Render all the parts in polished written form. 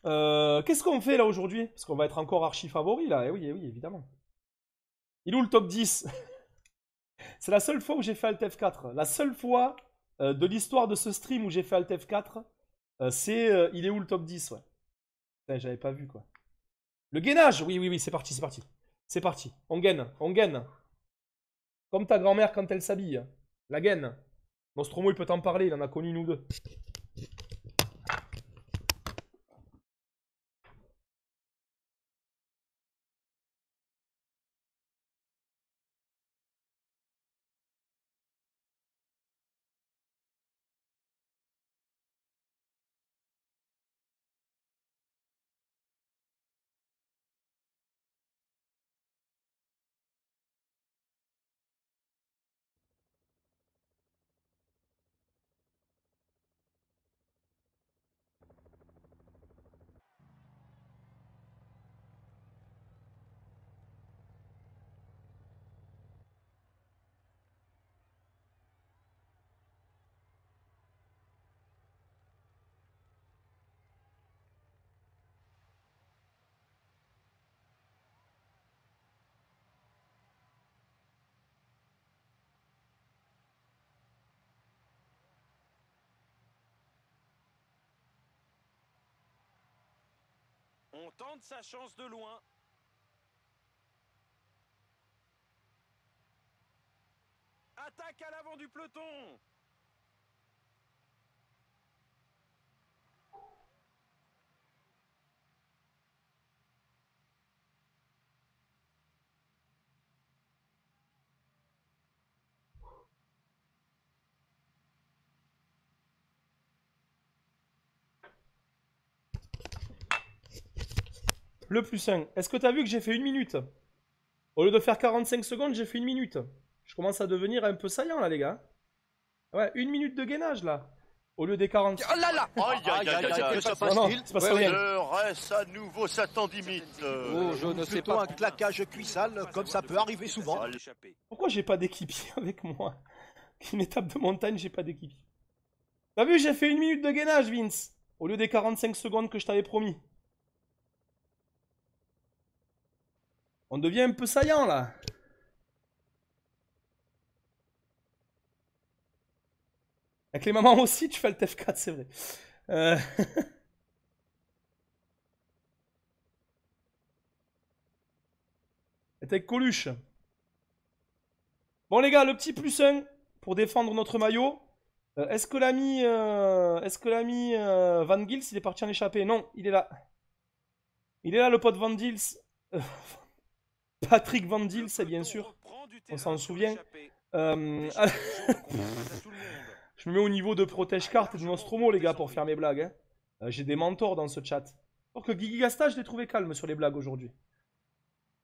Qu'est-ce qu'on fait là aujourd'hui? Parce qu'on va être encore archi favori là. Eh oui, évidemment. Il est où le top 10? C'est la seule fois où j'ai fait Alt F4. La seule fois de l'histoire de ce stream où j'ai fait Alt F4, il est où le top 10, ouais. Putain, j'avais pas vu quoi. Le gainage! Oui, c'est parti, c'est parti. C'est parti. On gaine, on gaine. Comme ta grand-mère quand elle s'habille. La gaine. Nostromo, il peut t'en parler, il en a connu nous deux. On tente sa chance de loin. Attaque à l'avant du peloton. Le plus 1. Est-ce que t'as vu que j'ai fait 1 minute? Au lieu de faire 45 secondes, j'ai fait 1 minute. Je commence à devenir un peu saillant là, les gars. Ouais, 1 minute de gainage là. Au lieu des 40. Oh là là! Que se Non, passe-t-il? c'est pas ça rien. Reste à nouveau Satan limite. Oh, je ne sais pas, un claquage cuissal, comme ça peut arriver souvent. Pourquoi j'ai pas d'équipier avec moi? Une étape de montagne, j'ai pas d'équipier. T'as vu, j'ai fait 1 minute de gainage, Vince. Au lieu des 45 secondes que je t'avais promis. On devient un peu saillant là. Avec les mamans aussi, tu fais le TF4, c'est vrai. Euh... avec Coluche. Bon les gars, le petit plus 1 pour défendre notre maillot. Est-ce que l'ami Van Gils, il est parti en échappée? Non, il est là. Il est là, le pote Van Gils. Euh, Patrick Van Gils, c'est bien sûr. On s'en souvient. Je me mets au niveau de protège carte et de Nostromo, les gars, pour faire mes blagues. Hein. J'ai des mentors dans ce chat. Alors que Guigui Gasta, je l'ai trouvé calme sur les blagues aujourd'hui.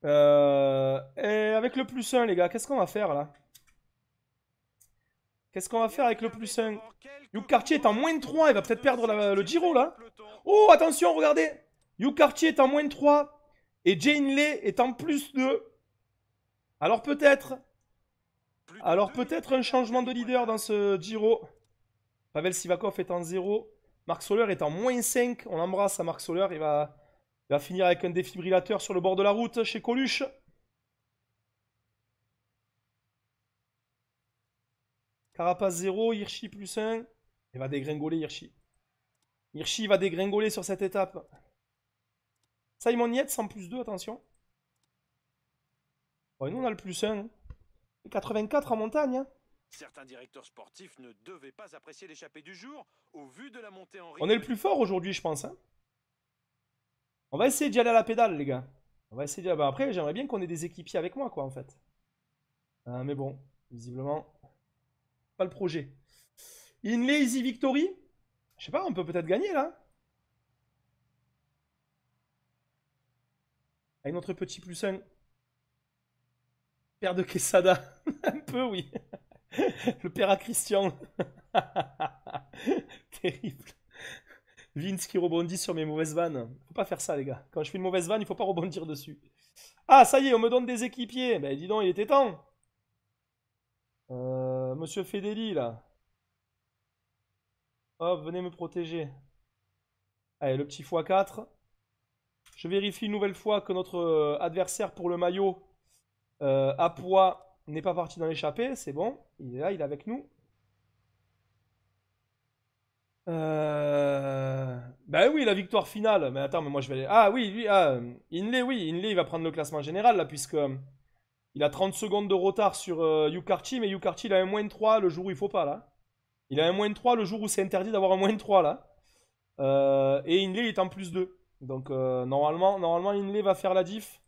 Et avec le plus 1, les gars, qu'est-ce qu'on va faire là? Qu'est-ce qu'on va faire avec le plus 1? Hugh Cartier est en moins de 3, il va peut-être perdre le Giro là. Oh, attention, regardez! Hugh Cartier est en moins de 3 et Jane Lay est en plus 2. Alors peut-être un changement de leader dans ce Giro. Pavel Sivakov est en 0. Marc Soler est en moins 5. On l'embrasse à Marc Soler. Il va finir avec un défibrillateur sur le bord de la route chez Coluche. Carapace 0, Hirschi plus 1. Il va dégringoler Hirschi. Hirschi va dégringoler sur cette étape. Simon Yates en plus 2, attention. Bon, et nous on a le plus 1. 84 en montagne. Hein. Certains directeurs sportifs ne devaient pas apprécier l'échappée du jour au vu de la montée en rythme. On est le plus fort aujourd'hui, je pense. Hein. On va essayer d'y aller à la pédale, les gars. On va essayer d'y aller. Bah, après, j'aimerais bien qu'on ait des équipiers avec moi, quoi, en fait. Mais bon, visiblement, pas le projet. Inlay Easy Victory. Je sais pas, on peut peut-être gagner, là. Avec notre petit plus 1. Père de Quesada. Un peu, oui. Le père à Christian. Terrible. Vince qui rebondit sur mes mauvaises vannes. Faut pas faire ça, les gars. Quand je fais une mauvaise vanne, il faut pas rebondir dessus. Ah, ça y est, on me donne des équipiers. Ben, dis donc, il était temps. Monsieur Fedeli, là. Hop, venez me protéger. Allez, le petit x4. Je vérifie une nouvelle fois que notre adversaire pour le maillot à poids n'est pas parti dans l'échappée. C'est bon. Il est là, il est avec nous. Ben oui, la victoire finale. Mais attends, mais moi je vais aller. Ah oui, lui, Inley, oui. Inley, il va prendre le classement général là, puisque il a 30 secondes de retard sur Yukarchi, mais Yukarchi il a un -3 le jour où il faut pas là. Il a un -3 le jour où c'est interdit d'avoir un -3 là. Et Inley est en +2. Donc normalement Inley va faire la diff.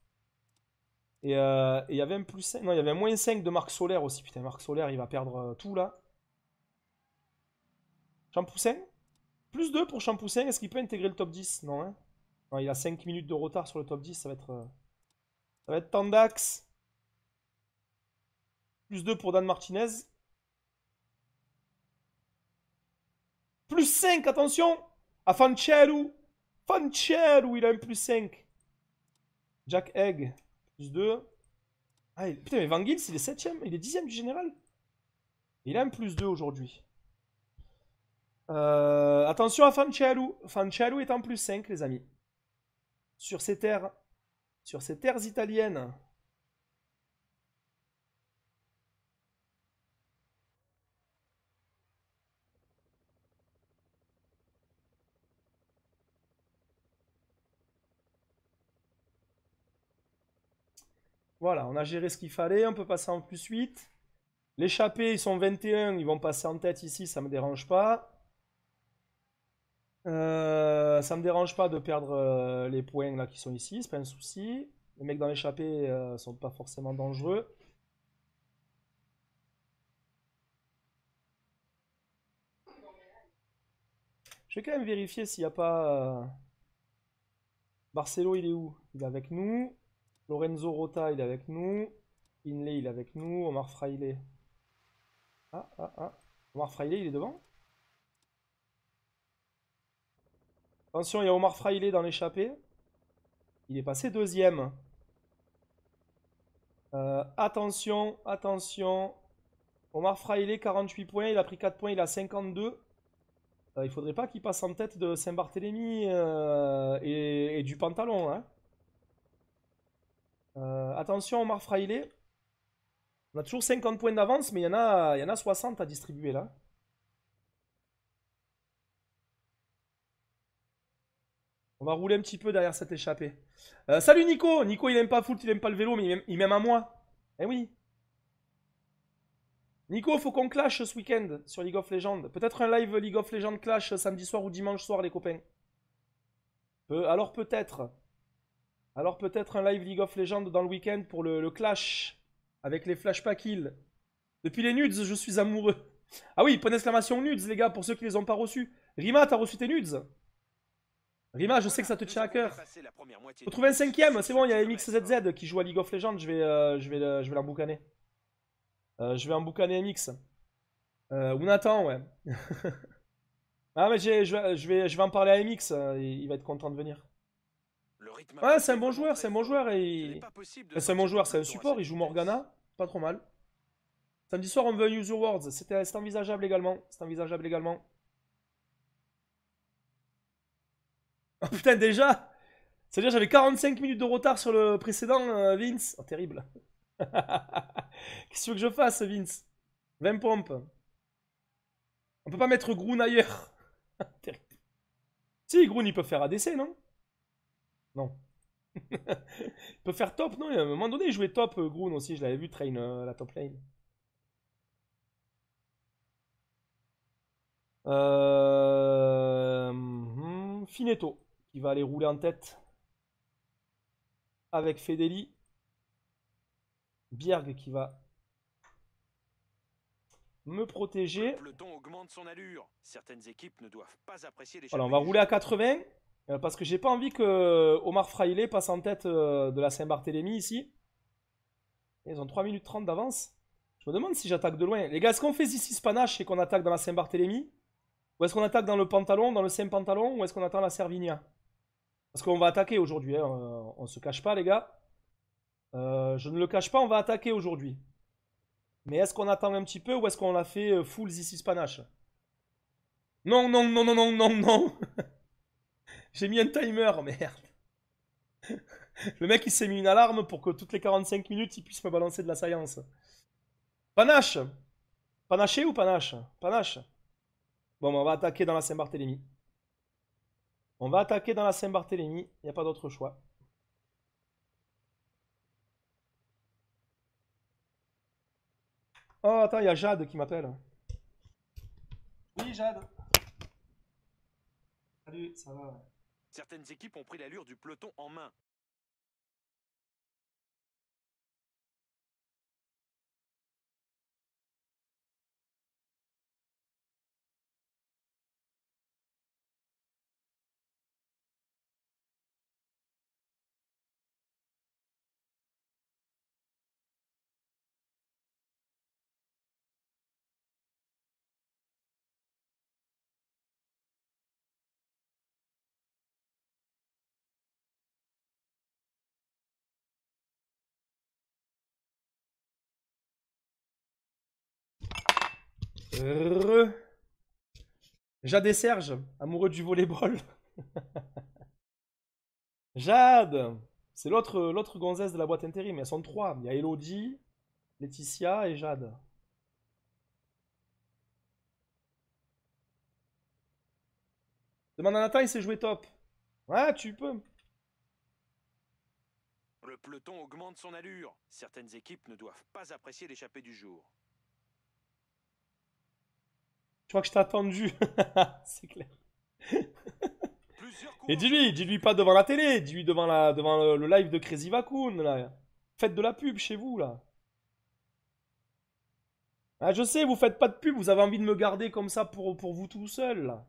Et il y avait un +5. Non, il y avait un -5 de Marc Solaire aussi. Putain, Marc Solaire, il va perdre tout là. Champoussin +2 pour Champoussin. Est-ce qu'il peut intégrer le top 10? Non, hein. Non, il a 5 minutes de retard sur le top 10. Ça va être Tandax. +2 pour Dan Martinez. +5, attention! À Fanchelu. Fanchelu, il a un +5. Jack Egg, +2. Ah, putain, mais Van Gils, il est 7ème. Il est 10ème du général. Il a un +2 aujourd'hui. Attention à Fanchelu. Fanchelu est en +5, les amis. Sur ces terres italiennes. Voilà, on a géré ce qu'il fallait. On peut passer en +8. L'échappée, ils sont 21. Ils vont passer en tête ici, ça me dérange pas. Ça me dérange pas de perdre les points là qui sont ici, c'est pas un souci. Les mecs dans l'échappée sont pas forcément dangereux. Je vais quand même vérifier s'il n'y a pas... Barcelo, il est où? Il est avec nous. Lorenzo Rota, il est avec nous. Inley, il est avec nous. Omar Fraile. Omar Fraile, il est devant? Attention, il y a Omar Fraile dans l'échappée. Il est passé 2ème. Attention, attention. Omar Fraile, 48 points. Il a pris 4 points, il a 52. Il faudrait pas qu'il passe en tête de Saint-Barthélemy et du pantalon. Hein. Attention, Omar Fraile. On a toujours 50 points d'avance, mais il y en a 60 à distribuer là. On va rouler un petit peu derrière cette échappée. Salut Nico! Nico, il aime pas foot, il aime pas le vélo, mais il m'aime à moi. Eh oui. Nico, faut qu'on clash ce week-end sur League of Legends. Peut-être un live League of Legends clash samedi soir ou dimanche soir, les copains. Alors peut-être. Alors peut-être un live League of Legends dans le week-end pour le clash avec les flashback kills. Depuis les nudes, je suis amoureux. Ah oui, point d'exclamation nudes, les gars, pour ceux qui les ont pas reçus. Rima, t'as reçu tes nudes? Rima, je sais que ça te tient à cœur. Faut trouver un 5ème, c'est bon, il y a MXZZ qui joue à League of Legends, je vais l'emboucaner. Je vais emboucaner MX. Ou Nathan, ouais. Ah, mais je vais en parler à MX, il va être content de venir. Ouais, c'est un bon joueur, c'est un bon joueur. C'est un bon joueur, c'est un support, il joue Morgana, pas trop mal. Samedi soir, on veut un User Awards, c'est envisageable également. C'est envisageable également. Oh putain, déjà! C'est-à-dire j'avais 45 minutes de retard sur le précédent, Vince. Oh, terrible. Qu'est-ce que tu veux que je fasse, Vince? 20 pompes. On peut pas mettre Groon ailleurs. Terrible. Si, Groon, il peut faire ADC, non? Non. Il peut faire top, non? À un moment donné, il jouait top, Groon aussi. Je l'avais vu train la top lane. Finetto, qui va aller rouler en tête avec Fedeli. Bjerg qui va me protéger. Le peloton augmente son allure. Certaines équipes ne doivent pas apprécier les voilà, on va rouler à 80 parce que j'ai pas envie que Omar Fraile passe en tête de la Saint-Barthélemy ici. Ils ont 3 minutes 30 d'avance. Je me demande si j'attaque de loin. Les gars, est-ce qu'on fait ici Spanache et qu'on attaque dans la Saint-Barthélemy? Ou est-ce qu'on attaque dans le pantalon, dans le Saint-Pantalon? Ou est-ce qu'on attend la Servinia? Parce qu'on va attaquer aujourd'hui. Hein. On se cache pas, les gars. Je ne le cache pas, on va attaquer aujourd'hui. Mais est-ce qu'on attend un petit peu ou est-ce qu'on l'a fait full This is Panache? Non, non, non, non, non, non, non. J'ai mis un timer, merde. Le mec, il s'est mis une alarme pour que toutes les 45 minutes, il puisse me balancer de la science. Panache. Panaché ou panache? Panache. Bon, on va attaquer dans la Saint-Barthélemy. On va attaquer dans la Saint-Barthélemy. Il n'y a pas d'autre choix. Oh, attends, il y a Jade qui m'appelle. Oui, Jade. Salut, ça va? Certaines équipes ont pris l'allure du peloton en main. Jade et Serge, amoureux du volleyball. Jade, c'est l'autre gonzesse de la boîte intérim. Elles sont trois. Il y a Elodie, Laetitia et Jade. Demande à Nathan, il s'est joué top. Ouais, tu peux. Le peloton augmente son allure. Certaines équipes ne doivent pas apprécier l'échappée du jour. Je crois que je t'ai attendu. C'est clair. Plusieurs Et coureurs dis-lui pas devant la télé, dis-lui devant le live de Crazy Vacoon, là. Faites de la pub chez vous, là. Ah, je sais, vous faites pas de pub, vous avez envie de me garder comme ça pour vous tout seul, là.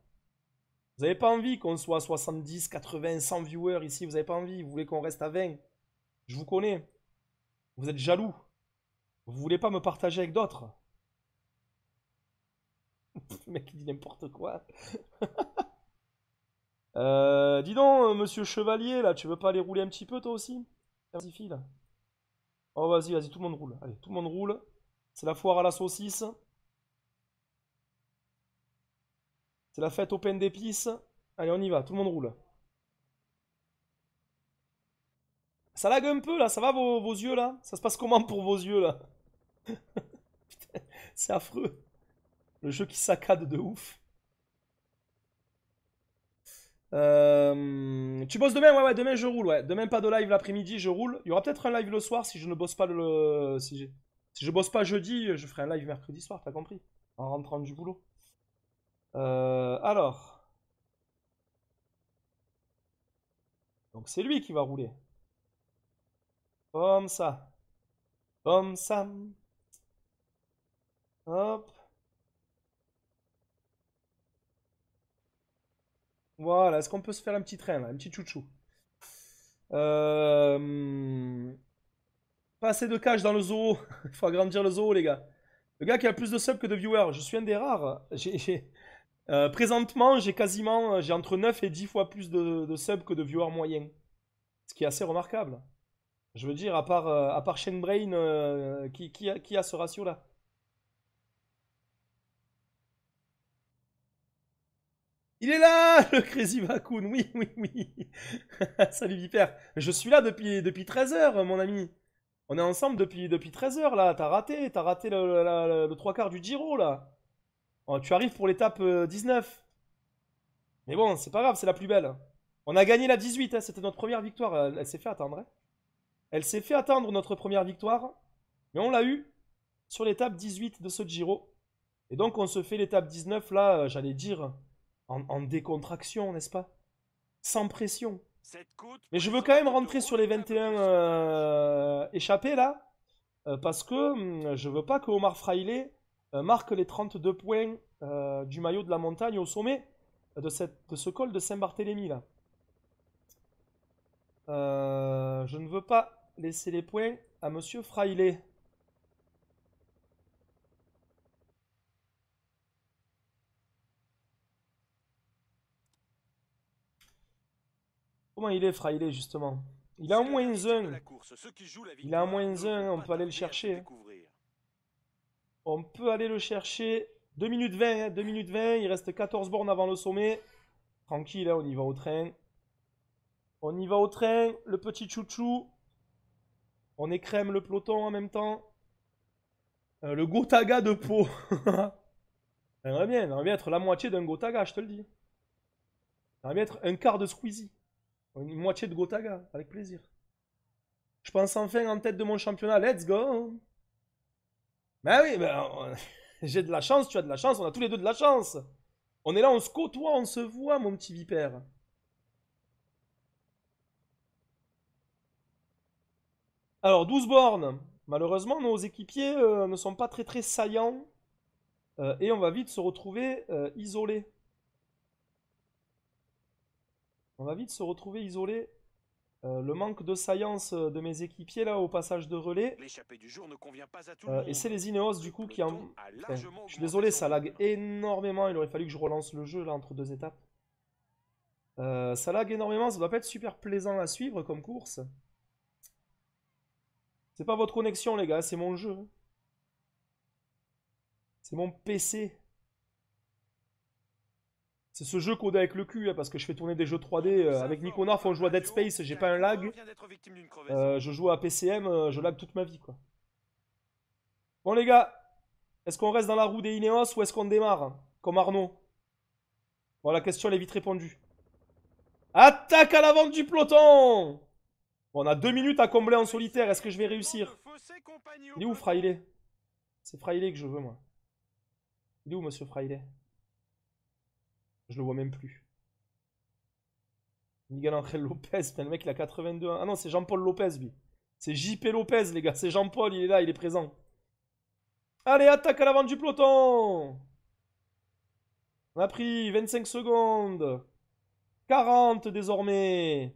Vous avez pas envie qu'on soit 70, 80, 100 viewers ici, vous avez pas envie, vous voulez qu'on reste à 20. Je vous connais. Vous êtes jaloux. Vous voulez pas me partager avec d'autres. Le mec il dit n'importe quoi. Dis donc, monsieur Chevalier, là, tu veux pas aller rouler un petit peu toi aussi? Vas-y, file. Oh, vas-y, tout le monde roule. Allez, tout le monde roule. C'est la foire à la saucisse. C'est la fête au pain d'épices. Allez, on y va, tout le monde roule. Ça lag un peu là, ça va vos yeux là? Ça se passe comment pour vos yeux là? Putain, c'est affreux. Le jeu qui saccade de ouf. Tu bosses demain? Ouais, demain je roule. Ouais. Demain pas de live l'après-midi, je roule. Il y aura peut-être un live le soir si je ne bosse pas si je bosse pas jeudi, je ferai un live mercredi soir, t'as compris? En rentrant du boulot. Alors. Donc c'est lui qui va rouler. Comme ça. Comme ça. Hop. Voilà, est-ce qu'on peut se faire un petit train là, un petit chouchou? Pas assez de cash dans le zoo. Il faut agrandir le zoo, les gars. Le gars qui a plus de subs que de viewers. Je suis un des rares. Présentement, j'ai entre 9 et 10 fois plus de subs que de viewers moyens. Ce qui est assez remarquable. Je veux dire, à part Shane Brain, qui a ce ratio-là? Il est là, le Crazy Vacoon. Oui, oui, oui. Salut Vipère. Je suis là depuis 13 heures, mon ami. On est ensemble depuis 13 heures là. T'as raté le trois quarts du Giro là. Oh, tu arrives pour l'étape 19. Mais bon, c'est pas grave, c'est la plus belle. On a gagné la 18, hein, c'était notre première victoire. Elle s'est fait attendre. Hein. Elle s'est fait attendre notre première victoire. Mais on l'a eu sur l'étape 18 de ce Giro. Et donc on se fait l'étape 19 là, j'allais dire, en décontraction, n'est-ce pas? Sans pression. Mais je veux quand même rentrer sur les 21 échappés là. Parce que je veux pas que Omar Fraile marque les 32 points du maillot de la montagne au sommet de ce col de Saint-Barthélemy là. Je ne veux pas laisser les points à Monsieur Fraile. Comment il est Fraile justement? Il est en moins 1. Il est en moins 1, on peut aller le chercher. On peut aller le chercher. 2 minutes 20, hein, 2 minutes 20, il reste 14 bornes avant le sommet. Tranquille, hein, on y va au train. On y va au train, le petit chouchou. On écrème le peloton en même temps. Le Gotaga de Pau. J'aimerais bien être la moitié d'un Gotaga, je te le dis. J'aimerais bien être un quart de Squeezie. Une moitié de Gotaga, avec plaisir. Je pense enfin en tête de mon championnat, let's go. Ben oui, j'ai de la chance, tu as de la chance, on a tous les deux de la chance. On est là, on se côtoie, on se voit, mon petit vipère. Alors, 12 bornes. Malheureusement, nos équipiers ne sont pas très très saillants. Et on va vite se retrouver isolés. On va vite se retrouver isolés. Le manque de saillance de mes équipiers là au passage de relais. L'échappée du jour ne convient pas à tout le monde. Et c'est les Ineos du coup qui en... Peloton a Enfin, largement je suis désolé, augmenté ça son lag rythme. énormément. Il aurait fallu que je relance le jeu là entre deux étapes. Ça lag énormément, ça doit pas être super plaisant à suivre comme course. C'est pas votre connexion les gars, c'est mon jeu. C'est mon PC. C'est ce jeu codé avec le cul, hein, parce que je fais tourner des jeux 3D. Avec Nico Narf, on joue à Dead Space, j'ai pas un lag. Je joue à PCM, je lag toute ma vie, quoi. Bon, les gars, est-ce qu'on reste dans la roue des Ineos ou est-ce qu'on démarre comme Arnaud? Bon, la question, elle est vite répondue. Attaque à l'avant du peloton! Bon, on a 2 minutes à combler en solitaire, est-ce que je vais réussir? Il est où, Fraile? C'est Fraile que je veux, moi. Il est où, monsieur Fraile? Je le vois même plus. Miguel Angel Lopez, le mec il a 82 ans. Ah non, c'est Jean-Paul Lopez lui. C'est JP Lopez les gars, c'est Jean-Paul, il est là, il est présent. Allez, attaque à l'avant du peloton. On a pris 25 secondes. 40 désormais.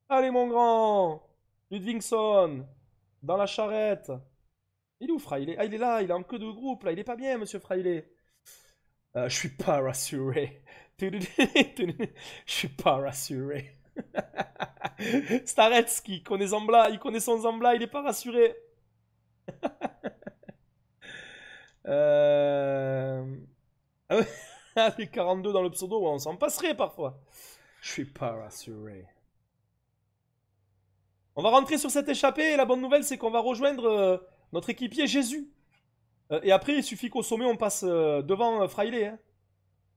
Allez mon grand. Ludvigsson. Dans la charrette. Il est où Fraile? Ah il est là, il est en queue de groupe là, il est pas bien monsieur Fraile. Je suis pas rassuré. Je suis pas rassuré. Staretsky, il connaît Zambla, il connaît son Zambla, il est pas rassuré. Ah ouais, les 42 dans le pseudo, on s'en passerait parfois. Je suis pas rassuré. On va rentrer sur cette échappée et la bonne nouvelle c'est qu'on va rejoindre notre équipier Jésus. Et après il suffit qu'au sommet on passe devant Fraile.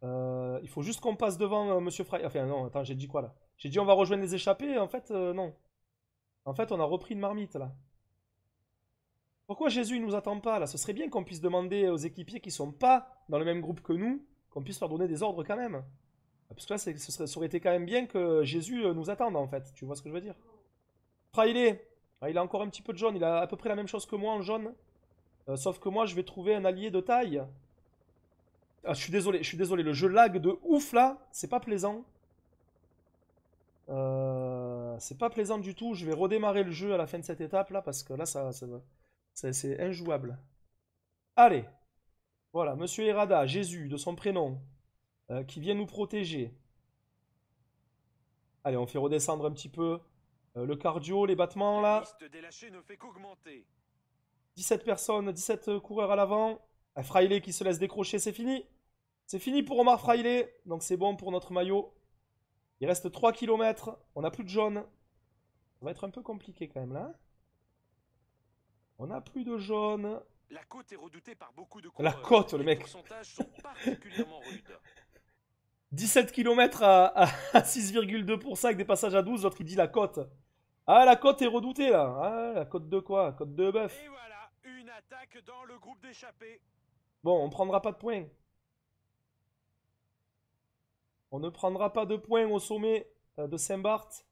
Hein. Il faut juste qu'on passe devant Monsieur Fraile. Enfin non, attends, j'ai dit quoi là? J'ai dit on va rejoindre les échappés, en fait non. En fait on a repris une marmite là. Pourquoi Jésus il nous attend pas là? Ce serait bien qu'on puisse demander aux équipiers qui sont pas dans le même groupe que nous, qu'on puisse leur donner des ordres quand même. Parce que là ça aurait été quand même bien que Jésus nous attende en fait, tu vois ce que je veux dire? Fraile, ah, il a encore un petit peu de jaune, il a à peu près la même chose que moi en jaune. Sauf que moi je vais trouver un allié de taille. Ah, je suis désolé, le jeu lag de ouf là, c'est pas plaisant. C'est pas plaisant du tout, je vais redémarrer le jeu à la fin de cette étape là, parce que là c'est injouable. Allez, voilà, Monsieur Herada, Jésus, de son prénom, qui vient nous protéger. Allez, on fait redescendre un petit peu le cardio, les battements là. La liste des lâchés ne fait qu'augmenter. 17 personnes, 17 coureurs à l'avant. Fraile qui se laisse décrocher, c'est fini. C'est fini pour Omar Fraile, donc c'est bon pour notre maillot. Il reste 3 km, on n'a plus de jaune. Ça va être un peu compliqué quand même là. On n'a plus de jaune. La côte est redoutée par beaucoup de La coureurs. côte, le Les mec. pourcentages sont particulièrement rudes. 17 km à 6,2% avec des passages à 12, l'autre il dit la côte. Ah, la côte est redoutée là. Ah, la côte de quoi? Côte de bœuf. Et voilà, une attaque dans le groupe d'échappés. Bon, on prendra pas de points. On ne prendra pas de points au sommet de Saint-Barth.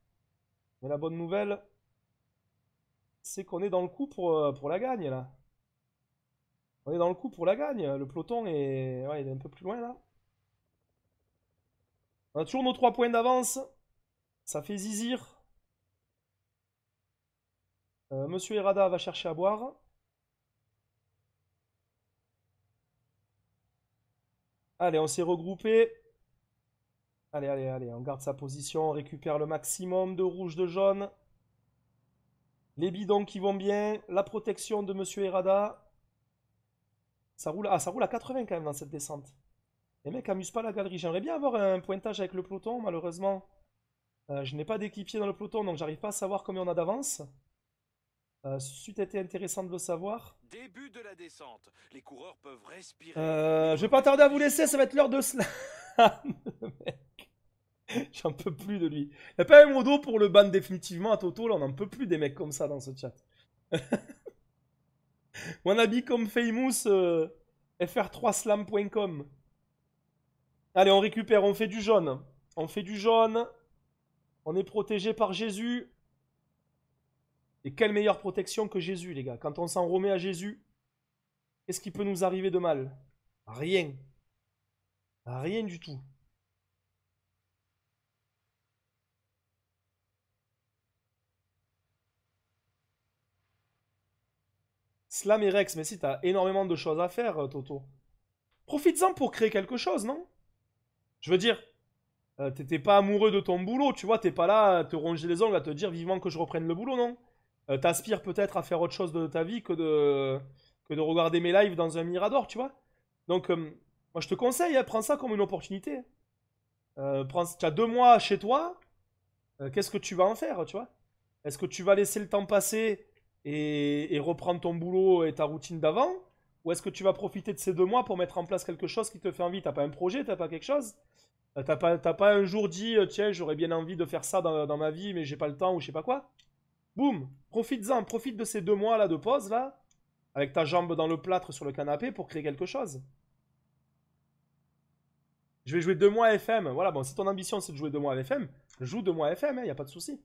Mais la bonne nouvelle, c'est qu'on est dans le coup pour la gagne là. On est dans le coup pour la gagne. Le peloton est, ouais, il est un peu plus loin là. On a toujours nos 3 points d'avance. Ça fait zizir. Monsieur Herada va chercher à boire. Allez, on s'est regroupé. Allez, allez, allez, on garde sa position, on récupère le maximum de rouge, de jaune. Les bidons qui vont bien, la protection de Monsieur Herada. Ça roule à 80 quand même dans cette descente. Les mecs amusent pas la galerie. J'aimerais bien avoir un pointage avec le peloton, malheureusement. Je n'ai pas d'équipier dans le peloton, donc j'arrive pas à savoir combien on a d'avance. C'eût été intéressant de le savoir. Début de la descente. Les coureurs peuvent respirer. Je vais pas tarder à vous laisser, ça va être l'heure de slam. Mec. J'en peux plus de lui. Y'a pas un modo pour le ban définitivement à Toto, là on en peut plus des mecs comme ça dans ce chat. Wannabe comme famous fr3slam.com. Allez, on récupère, on fait du jaune. On fait du jaune. On est protégé par Jésus. Et quelle meilleure protection que Jésus, les gars. Quand on s'en remet à Jésus, qu'est-ce qui peut nous arriver de mal? Rien. Rien du tout. Slam et Rex, mais si, t'as énormément de choses à faire, Toto. Profites-en pour créer quelque chose, non? Je veux dire, t'es pas amoureux de ton boulot, tu vois, t'es pas là à te ronger les ongles, à te dire vivement que je reprenne le boulot, non? T'aspires peut-être à faire autre chose de ta vie que de regarder mes lives dans un mirador, tu vois? Donc, moi je te conseille, hein, prends ça comme une opportunité. Tu as 2 mois chez toi, qu'est-ce que tu vas en faire, tu vois? Est-ce que tu vas laisser le temps passer et reprendre ton boulot et ta routine d'avant? Ou est-ce que tu vas profiter de ces 2 mois pour mettre en place quelque chose qui te fait envie? T'as pas un projet, t'as pas quelque chose? T'as pas un jour dit, tiens, j'aurais bien envie de faire ça dans ma vie, mais j'ai pas le temps ou je sais pas quoi? Boum, profites-en, profite de ces 2 mois là de pause là, avec ta jambe dans le plâtre sur le canapé pour créer quelque chose. Je vais jouer 2 mois à FM. Voilà, bon, si ton ambition c'est de jouer 2 mois à FM, joue 2 mois à FM, y a pas de souci.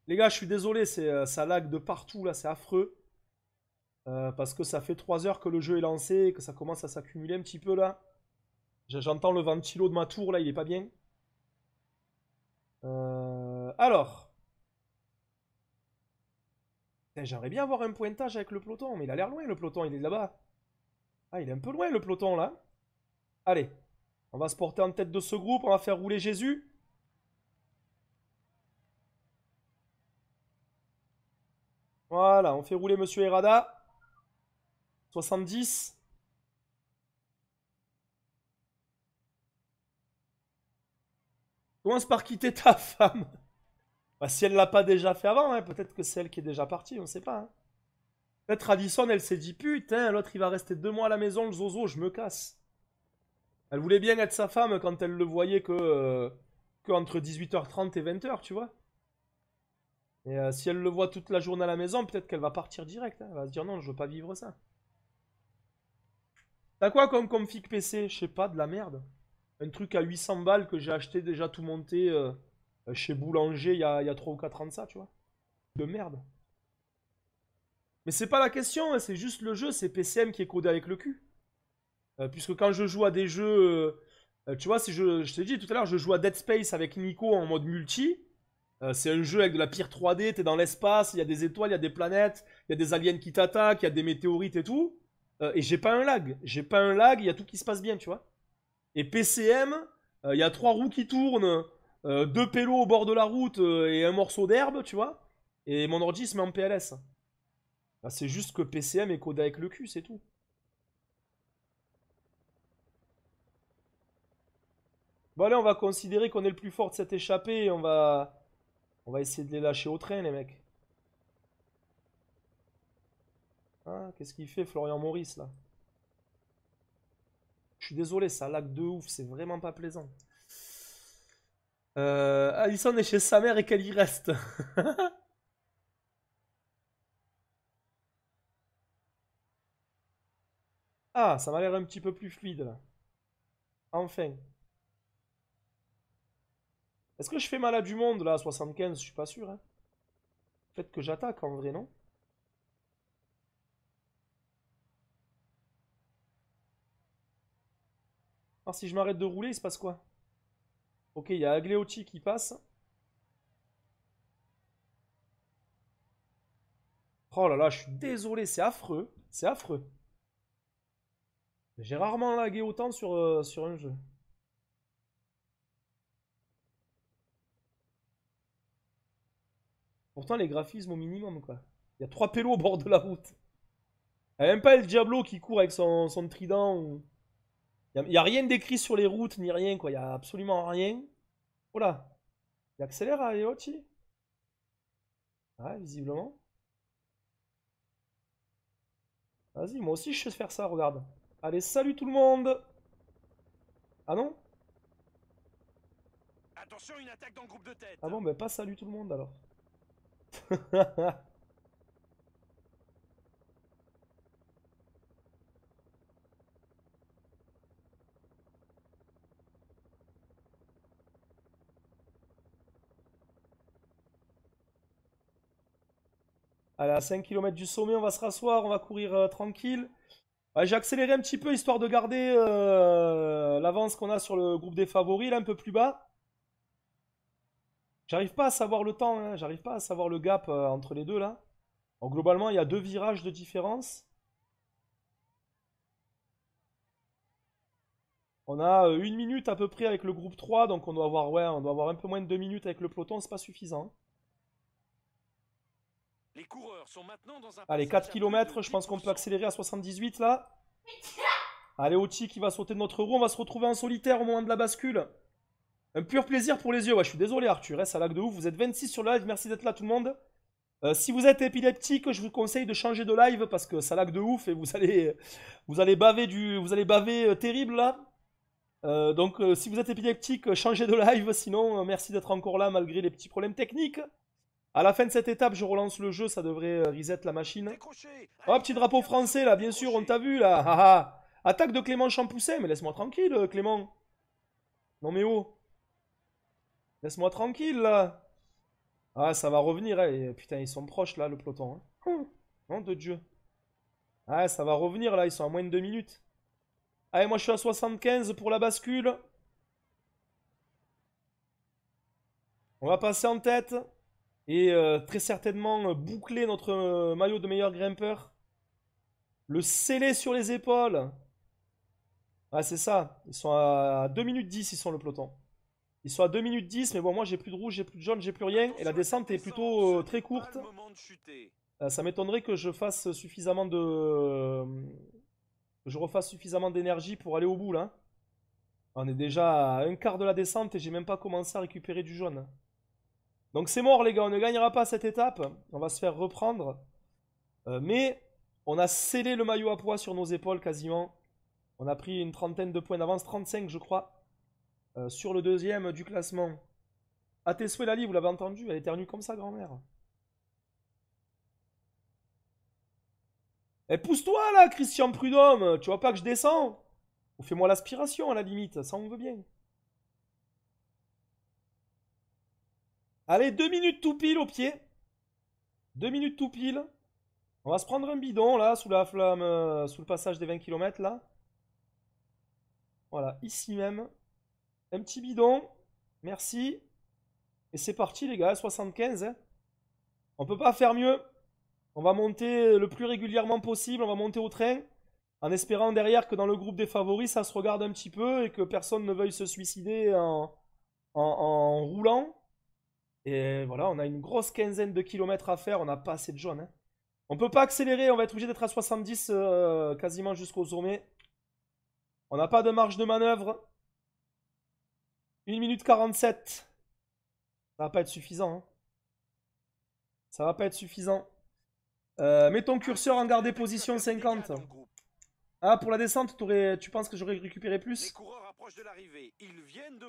Les gars, je suis désolé, ça lag de partout là, c'est affreux. Parce que ça fait 3 heures que le jeu est lancé et que ça commence à s'accumuler un petit peu là. J'entends le ventilo de ma tour là, il est pas bien. Alors. J'aimerais bien avoir un pointage avec le peloton, mais il a l'air loin le peloton, il est là-bas. Ah, il est un peu loin le peloton là. Allez, on va se porter en tête de ce groupe, on va faire rouler Jésus. Voilà, on fait rouler Monsieur Herada. 70. Commence par quitter ta femme. Bah, si elle l'a pas déjà fait avant, hein, peut-être que c'est elle qui est déjà partie, on sait pas. Hein. Peut-être Addison, elle s'est dit putain, l'autre il va rester 2 mois à la maison, le zozo, je me casse. Elle voulait bien être sa femme quand elle le voyait que entre 18h30 et 20h, tu vois. Et si elle le voit toute la journée à la maison, peut-être qu'elle va partir direct. Hein. Elle va se dire non, je veux pas vivre ça. T'as quoi comme config PC? Je sais pas, de la merde. Un truc à 800 balles que j'ai acheté déjà tout monté chez Boulanger il y a 3 ou 4 ans de ça, tu vois. De merde. Mais c'est pas la question, hein, c'est juste le jeu, c'est PCM qui est codé avec le cul. Puisque quand je joue à des jeux. Tu vois, si je t'ai dit tout à l'heure, je joue à Dead Space avec Nico en mode multi. C'est un jeu avec de la pire 3D, t'es dans l'espace, il y a des étoiles, il y a des planètes, il y a des aliens qui t'attaquent, il y a des météorites et tout. Et j'ai pas un lag. J'ai pas un lag, il y a tout qui se passe bien, tu vois. Et PCM, il y a 3 roues qui tournent, 2 pélos au bord de la route et un morceau d'herbe, tu vois. Et mon ordi se met en PLS. Bah, c'est juste que PCM est codé avec le cul, c'est tout. Bon allez, on va considérer qu'on est le plus fort de cette échappée et on va essayer de les lâcher au train, les mecs. Hein, qu'est-ce qu'il fait, Florian Maurice, là? Je suis désolé, ça lag de ouf, c'est vraiment pas plaisant. Alison est chez sa mère et qu'elle y reste. Ah, ça m'a l'air un petit peu plus fluide, là. Enfin. Est-ce que je fais mal à du monde, là, à 75? Je suis pas sûr, hein. Peut-être que j'attaque, en vrai, non? Alors, si je m'arrête de rouler, il se passe quoi? Ok, il y a Agleotti qui passe. Oh là là, je suis désolé, c'est affreux. C'est affreux. J'ai rarement lagué autant sur un jeu. Pourtant, les graphismes au minimum, quoi. Il y a 3 pélos au bord de la route. n'y a même pas El Diablo qui court avec son trident. Il n'y a rien d'écrit sur les routes, ni rien, quoi. Il n'y a absolument rien. Voilà. Il accélère à Ayochi. Ouais, visiblement. Vas-y, moi aussi je sais faire ça, regarde. Allez, salut tout le monde. Ah non? Attention, une attaque dans le groupe de tête. Ah bon, ben pas salut tout le monde alors. Allez, à 5 km du sommet, on va se rasseoir, on va courir tranquille. Ouais, j'ai accéléré un petit peu histoire de garder l'avance qu'on a sur le groupe des favoris, là, un peu plus bas. J'arrive pas à savoir le temps, hein, j'arrive pas à savoir le gap entre les deux, là. Alors, globalement, il y a 2 virages de différence. On a 1 minute à peu près avec le groupe 3, donc on doit avoir, ouais, on doit avoir un peu moins de 2 minutes avec le peloton, c'est pas suffisant. Les coureurs sont maintenant dans un Allez, 4 km, je pense qu'on peut accélérer à 78 là. Allez, Oti qui va sauter de notre roue, on va se retrouver en solitaire au moment de la bascule. Un pur plaisir pour les yeux, ouais, je suis désolé Arthur, ça lag de ouf, vous êtes 26 sur le live, merci d'être là tout le monde. Si vous êtes épileptique, je vous conseille de changer de live parce que ça lag de ouf et vous allez baver terrible là. Donc si vous êtes épileptique, changez de live, sinon merci d'être encore là malgré les petits problèmes techniques. À la fin de cette étape, je relance le jeu, ça devrait reset la machine. Oh, petit drapeau français là, bien sûr, on t'a vu là. Attaque de Clément Champoussin, mais laisse-moi tranquille, Clément. Non mais oh. Laisse-moi tranquille là. Ah, ça va revenir, hein. Et, putain, ils sont proches là, le peloton. Hein. Nom de Dieu. Ah, ça va revenir là, ils sont à moins de 2 minutes. Allez, moi je suis à 75 pour la bascule. On va passer en tête. Et très certainement boucler notre maillot de meilleur grimpeur. Le sceller sur les épaules. Ah, c'est ça. Ils sont à 2 minutes 10, ils sont le peloton. Ils sont à 2 minutes 10, mais bon, moi j'ai plus de rouge, j'ai plus de jaune, j'ai plus rien. Et la descente est plutôt très courte. Ça m'étonnerait que je fasse suffisamment de... que je refasse suffisamment d'énergie pour aller au bout, là. On est déjà à un quart de la descente et j'ai même pas commencé à récupérer du jaune. Donc c'est mort les gars, on ne gagnera pas cette étape. On va se faire reprendre. Mais on a scellé le maillot à poids sur nos épaules quasiment. On a pris une trentaine de points d'avance, 35 je crois. Sur le deuxième du classement. À tes souhaits Lali, vous l'avez entendu, elle éternue comme ça grand-mère. Eh pousse-toi là Christian Prudhomme, tu vois pas que je descends? Ou fais-moi l'aspiration à la limite, ça on veut bien. Allez, 2 minutes tout pile au pied. 2 minutes tout pile. On va se prendre un bidon là, sous la flamme, sous le passage des 20 km là. Voilà, ici même. Un petit bidon. Merci. Et c'est parti les gars, 75. Hein. On peut pas faire mieux. On va monter le plus régulièrement possible, on va monter au train. En espérant derrière que dans le groupe des favoris, ça se regarde un petit peu et que personne ne veuille se suicider en roulant. Et voilà, on a une grosse quinzaine de kilomètres à faire, on n'a pas assez de jaune. Hein. On peut pas accélérer, on va être obligé d'être à 70 quasiment jusqu'au sommet. On n'a pas de marge de manœuvre. 1 minute 47. Ça va pas être suffisant. Hein. Ça va pas être suffisant. Mets ton curseur en garder position 50. Ah, pour la descente, tu penses que j'aurais récupéré plus?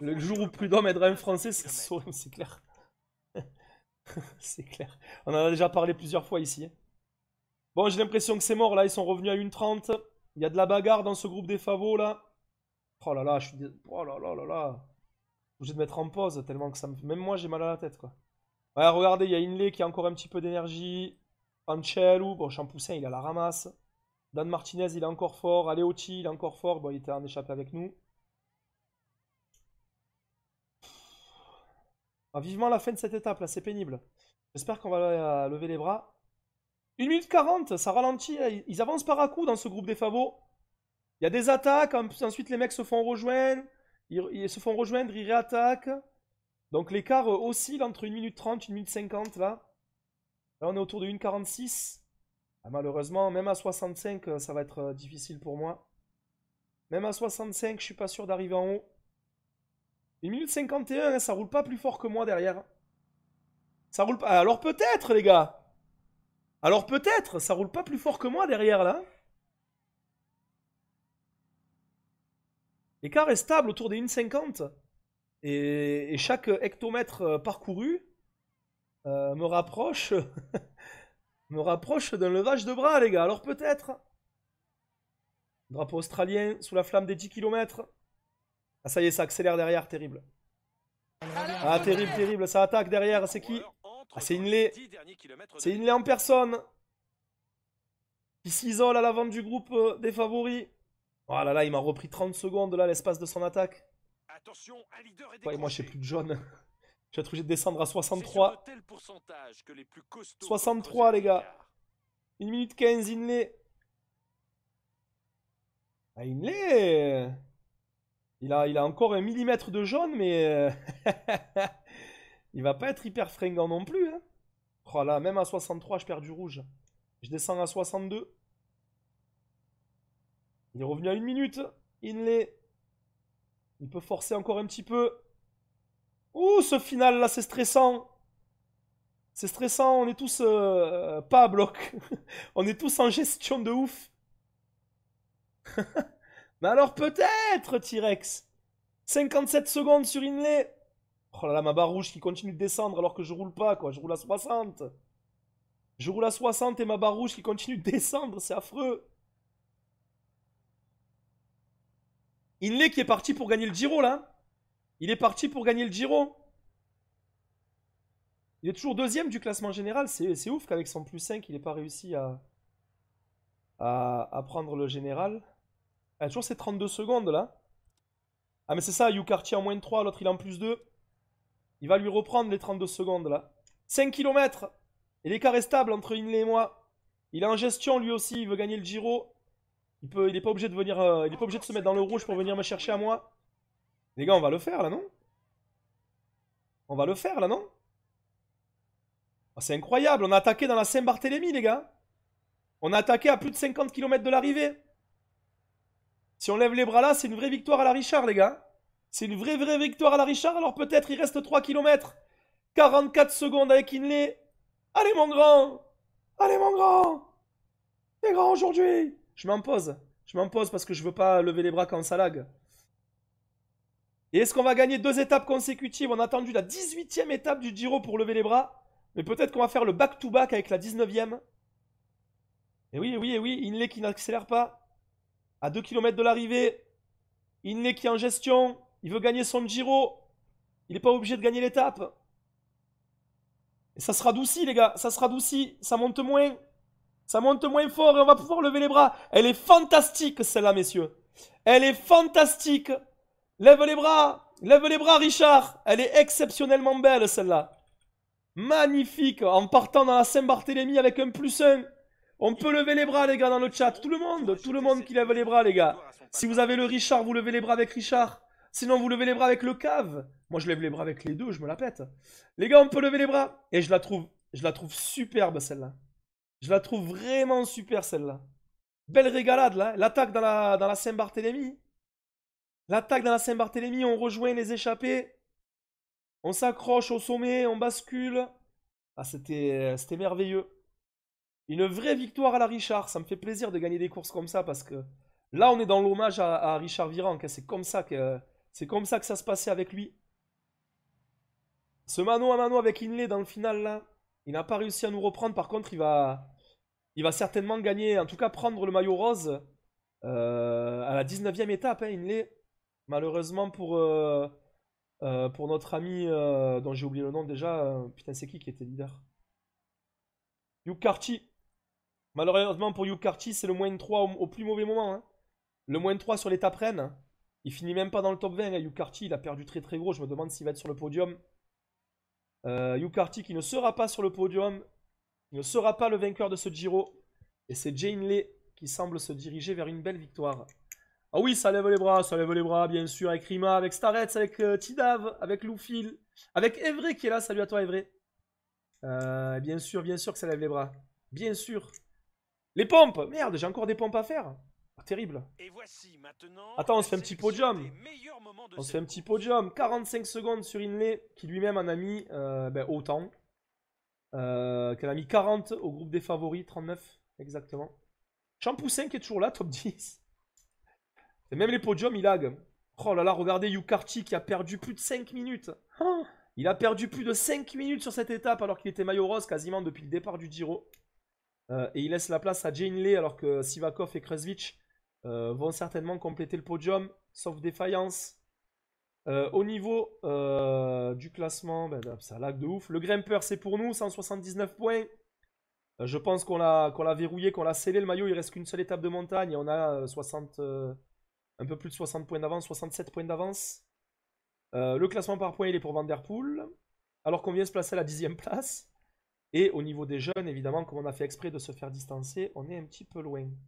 Le jour où Prudhomme aidera un Français, c'est clair. C'est clair. On en a déjà parlé plusieurs fois ici. Bon, j'ai l'impression que c'est mort là. Ils sont revenus à 1:30. Il y a de la bagarre dans ce groupe des favos là. Oh là là, je suis. Oh là là là là. Obligé de mettre en pause tellement que ça me. Même moi j'ai mal à la tête quoi. Ouais, regardez, il y a Inley qui a encore un petit peu d'énergie. Ancelou, bon, Champoussin il a la ramasse. Dan Martinez il est encore fort. Aleotti il est encore fort. Bon, il était en échappé avec nous. Ah, vivement la fin de cette étape là, c'est pénible. J'espère qu'on va lever les bras. 1 minute 40, ça ralentit. Ils avancent par à coup dans ce groupe des favos. Il y a des attaques, ensuite les mecs se font rejoindre. Ils se font rejoindre, ils réattaquent. Donc l'écart oscille entre 1 minute 30 et 1 minute 50 là. Là on est autour de 1 46. Ah, malheureusement, même à 65, ça va être difficile pour moi. Même à 65, je suis pas sûr d'arriver en haut. 1 minute 51, hein, ça roule pas plus fort que moi derrière. Ça roule pas. Alors peut-être, les gars. Alors peut-être, ça roule pas plus fort que moi derrière là. L'écart est stable autour des 1,50. Et chaque hectomètre parcouru me rapproche, me rapproche d'un levage de bras, les gars. Alors peut-être. Drapeau australien sous la flamme des 10 km. Ah, ça y est, ça accélère derrière, terrible. Ah, terrible, terrible, ça attaque derrière, c'est qui? Ah, c'est Hindley. C'est Hindley en personne. Qui s'isole à l'avant du groupe des favoris. Oh là là, il m'a repris 30 secondes là, l'espace de son attaque. Attention, un leader est Ouais, moi, j'ai décroché. plus de jaune. Je vais être obligé de descendre à 63. C'est sur de tels pourcentages que les plus costauds 63, vont les gars. creuser l'écart. 1 minute 15, Hindley. Ah, Hindley. Il a encore un millimètre de jaune, mais il va pas être hyper fringant non plus. Hein. Oh là, même à 63, je perds du rouge. Je descends à 62. Il est revenu à 1 minute. Hindley. Il peut forcer encore un petit peu. Ouh, ce final là, c'est stressant. C'est stressant, on est tous pas à bloc. On est tous en gestion de ouf. Mais alors peut-être, T-Rex. 57 secondes sur Hindley. Oh là là, ma barre rouge qui continue de descendre alors que je roule pas, quoi. Je roule à 60. Je roule à 60 et ma barre rouge qui continue de descendre, c'est affreux. Hindley qui est parti pour gagner le Giro, là. Il est parti pour gagner le Giro. Il est toujours deuxième du classement général. C'est ouf qu'avec son plus 5, il n'ait pas réussi à prendre le général. Il a toujours ces 32 secondes, là. Ah, mais c'est ça, Hugh Carty en moins de 3, l'autre il est en plus 2. Il va lui reprendre les 32 secondes, là. 5 km. Et l'écart est stable entre Hindley et moi. Il est en gestion, lui aussi, il veut gagner le Giro. Il n'est pas obligé de venir, il est pas obligé de se mettre dans le rouge pour venir me chercher à moi. Les gars, on va le faire, là, non? On va le faire, là, non? Oh, c'est incroyable, on a attaqué dans la Saint-Barthélemy, les gars. On a attaqué à plus de 50 km de l'arrivée. Si on lève les bras là, c'est une vraie victoire à la Richard, les gars. C'est une vraie victoire à la Richard. Alors peut-être il reste 3 km. 44 secondes avec Hindley. Allez, mon grand. Allez, mon grand. T'es grand aujourd'hui. Je m'impose. Je m'impose parce que je veux pas lever les bras quand ça lag. Et est-ce qu'on va gagner 2 étapes consécutives? On a attendu la 18e étape du Giro pour lever les bras. Mais peut-être qu'on va faire le back-to-back avec la 19e. Et oui, Hindley qui n'accélère pas. À 2 km de l'arrivée. Hindley qui est en gestion. Il veut gagner son Giro. Il n'est pas obligé de gagner l'étape. Et ça se radoucit, les gars. Ça se radoucit. Ça monte moins. Ça monte moins fort et on va pouvoir lever les bras. Elle est fantastique, celle-là, messieurs. Elle est fantastique. Lève les bras. Lève les bras, Richard. Elle est exceptionnellement belle, celle-là. Magnifique. En partant dans la Saint-Barthélemy avec un +1. On peut lever les bras, les gars, dans le chat. Tout le monde qui lève les bras, les gars. Si vous avez le Richard, vous levez les bras avec Richard. Sinon, vous levez les bras avec le cave. Moi, je lève les bras avec les deux, je me la pète. Les gars, on peut lever les bras. Et je la trouve superbe, celle-là. Je la trouve vraiment super, celle-là. Belle régalade, là. L'attaque dans la Saint-Barthélemy. L'attaque dans la Saint-Barthélemy, on rejoint les échappés. On s'accroche au sommet, on bascule. Ah, c'était merveilleux. Une vraie victoire à la Richard. Ça me fait plaisir de gagner des courses comme ça parce que là, on est dans l'hommage à Richard Virenque. C'est comme ça que ça se passait avec lui. Ce mano à mano avec Hindley dans le final, là, il n'a pas réussi à nous reprendre. Par contre, il va certainement gagner, en tout cas prendre le maillot rose à la 19e étape, hein, Hindley. Malheureusement pour notre ami dont j'ai oublié le nom déjà. Putain, c'est qui était leader? Hugh Carty. Malheureusement pour Hugh Carty, c'est le moins 3 au plus mauvais moment. Hein. Le moins 3 sur l'étape Rennes. Il finit même pas dans le top 20. Hein. Hugh Carty, il a perdu très gros. Je me demande s'il va être sur le podium. Hugh Carty qui ne sera pas sur le podium. Il ne sera pas le vainqueur de ce Giro. Et c'est Jay Hindley qui semble se diriger vers une belle victoire. Ah oui, ça lève les bras, bien sûr, avec Rima, avec Starets, avec Tidav, avec Loufil, avec Evray qui est là. Salut à toi, Evray. Bien sûr que ça lève les bras. Bien sûr. Les pompes! Merde, j'ai encore des pompes à faire. Terrible. Et voici maintenant. Attends, on la se fait un petit sélection podium. des meilleurs moments de On se cette fait un petit course. podium. 45 secondes sur Inlay, qui lui-même en a mis autant. Qu'elle a mis 40 au groupe des favoris, 39 exactement. Champoussin qui est toujours là, top 10. Et même les podiums, il lag. Oh là là, regardez Yukarchi qui a perdu plus de 5 minutes. Oh, il a perdu plus de 5 minutes sur cette étape alors qu'il était maillot rose quasiment depuis le départ du Giro. Et il laisse la place à Jay Hindley alors que Sivakov et Kruijswijk vont certainement compléter le podium, sauf défaillance. Au niveau du classement, ça lag de ouf. Le grimpeur, c'est pour nous, 179 points. Je pense qu'on l'a verrouillé, qu'on l'a scellé le maillot. Il reste qu'une seule étape de montagne et on a 60, un peu plus de 60 points d'avance, 67 points d'avance. Le classement par points, il est pour Van Der Poel. Alors qu'on vient se placer à la 10e place. Et au niveau des jeunes, évidemment, comme on a fait exprès de se faire distancer, on est un petit peu loin.